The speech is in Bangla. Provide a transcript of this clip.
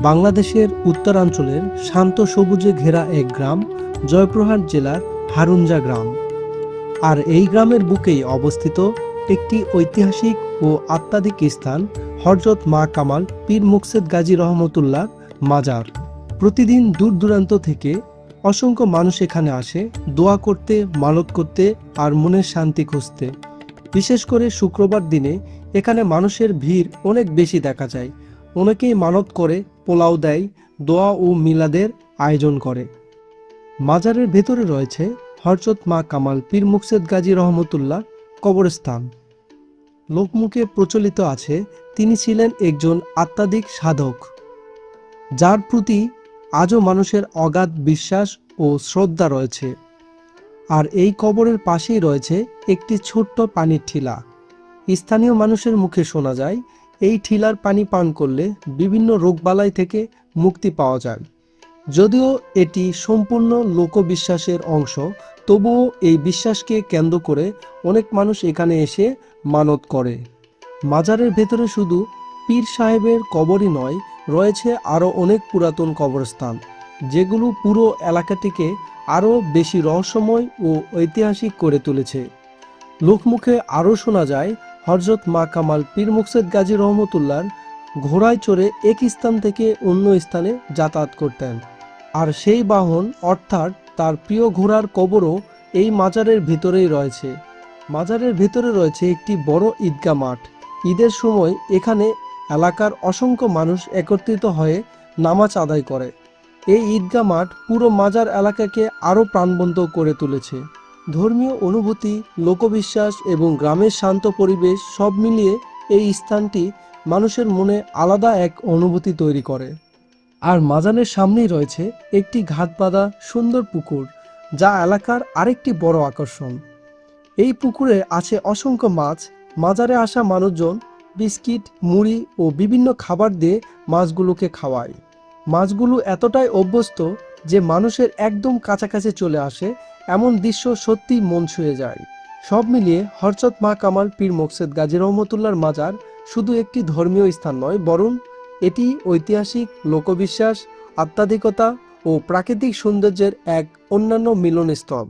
বাংলাদেশের উত্তরাঞ্চলের শান্ত সবুজে ঘেরা এক গ্রাম জয়পুরহাট জেলার হারুঞ্জা গ্রাম। আর এই গ্রামের বুকেই অবস্থিত একটি ঐতিহাসিক ও আত্মাধিক স্থান হযরত মা কামাল পীর মুকসেদ গাজী রহমতুল্লাহ মাজার। প্রতিদিন দূর দূরান্ত থেকে অসংখ্য মানুষ এখানে আসে দোয়া করতে, মানত করতে আর মনের শান্তি খুঁজতে। বিশেষ করে শুক্রবার দিনে এখানে মানুষের ভিড় অনেক বেশি দেখা যায়। অনেকেই মানত করে, পোলাও দেয়, দোয়া ও মিলাদের আয়োজন করে। মাজারের ভেতরে রয়েছে হযরত মা কামাল পীর মুকসেদ গাজী রহমতুল্লাহ কবরস্থান। লোকমুখে প্রচলিত আছে তিনি ছিলেন একজন আত্মাধিক সাধক, যার প্রতি আজও মানুষের অগাধ বিশ্বাস ও শ্রদ্ধা রয়েছে। আর এই কবরের পাশেই রয়েছে একটি ছোট্ট পানির ঠিলা। স্থানীয় মানুষের মুখে শোনা যায় এই ঠিলার পানি পান করলে বিভিন্ন রোগবালাই থেকে মুক্তি পাওয়া যায়। যদিও এটি সম্পূর্ণ লোকবিশ্বাসের অংশ, তবুও এই বিশ্বাসকে কেন্দ্র করে অনেক মানুষ এখানে এসে মানত করে। মাজারের ভেতরে শুধু পীর সাহেবের কবরই নয়, রয়েছে আরও অনেক পুরাতন কবরস্থান, যেগুলো পুরো এলাকাটিকে আরও বেশি রহস্যময় ও ঐতিহাসিক করে তুলেছে। লোকমুখে আরও শোনা যায় হযরত মা কামাল পীর মুকসেদ গাজী রহমতুল্লাহর ঘোড়ায় চড়ে এক স্থান থেকে অন্য স্থানে যাতায়াত করতেন। আর সেই বাহন অর্থাৎ তার প্রিয় ঘোড়ার কবরও এই মাজারের ভিতরেই রয়েছে। মাজারের ভেতরে রয়েছে একটি বড় ঈদগাহ মাঠ। ঈদের সময় এখানে এলাকার অসংখ্য মানুষ একত্রিত হয়ে নামাজ আদায় করে। এই ঈদগাহ মাঠ পুরো মাজার এলাকাকে আরও প্রাণবন্ত করে তুলেছে। ধর্মীয় অনুভূতি, লোকবিশ্বাস এবং গ্রামের শান্ত পরিবেশ সব মিলিয়ে এই স্থানটি মানুষের মনে আলাদা এক অনুভূতি তৈরি করে। আর মাজারের সামনেই রয়েছে একটি ঘাট বাঁধা সুন্দর পুকুর, যা এলাকার আরেকটি বড় আকর্ষণ। এই পুকুরে আছে অসংখ্য মাছ। মাজারে আসা মানুষজন বিস্কিট, মুড়ি ও বিভিন্ন খাবার দিয়ে মাছগুলোকে খাওয়ায়। মাছগুলো এতটাই অভ্যস্ত যে মানুষের একদম কাছাকাছি চলে আসে, এমন দৃশ্য সত্যিই মন ছুঁয়ে যায়। সব মিলিয়ে হযরত মা কামাল পীর মুকসেদ গাজী রহমতুল্লাহর মাজার শুধু একটি ধর্মীয় স্থান নয়, বরং এটি ঐতিহাসিক, লোকবিশ্বাস, আধ্যাত্মিকতা ও প্রাকৃতিক সৌন্দর্যের এক অন্যান্য মিলনস্থল।